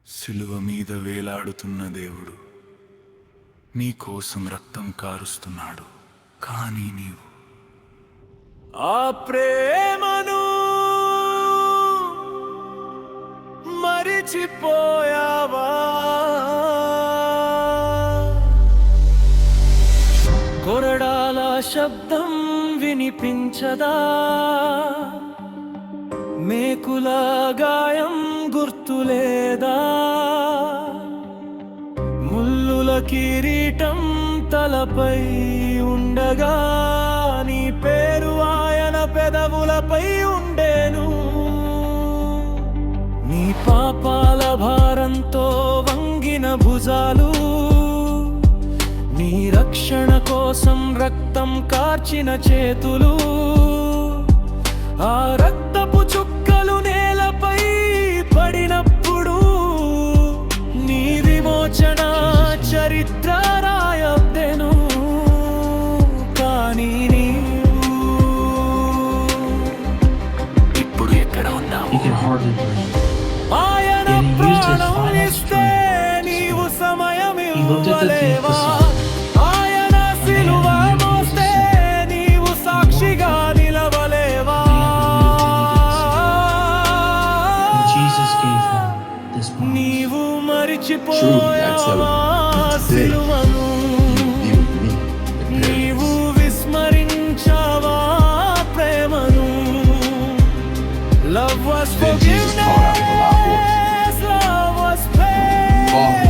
సిలువ మీద వేలాడుతున్న దేవుడు నీ కోసం రక్తం కారుస్తున్నాడు. కానీ నీవు ఆ ప్రేమను మరిచిపోయావా? కొరడాల శబ్దం వినిపించదా? మేకుల గాయం గుర్తులేదా? ముల్లుల కిరీటం తలపై ఉండగా నీ పేరు ఆయన పెదవులపై ఉండేను. నీ పాపాల భారంతో వంగిన భుజాలు, నీ రక్షణ కోసం రక్తం కార్చిన చేతులు, ఆ రక్తపు చుక్కలు నేలపై పడినప్పుడు నీ విమోచన చరిత్ర రాయబడెను. కానీ నీవు ఇప్పుడు ఎక్కడ ఉన్నావు? ఆయన ప్రాణం ఇస్తే నీవు సమయం ఇవ్వలేవా? ఆయన సిలువ మోస్తే నీవు సాక్షిగా నిలవలేవా? నీవు మరిచిపోయావా సిలువను? నీవు విస్మరించావా ప్రేమను? Love was forgiveness, love was pain.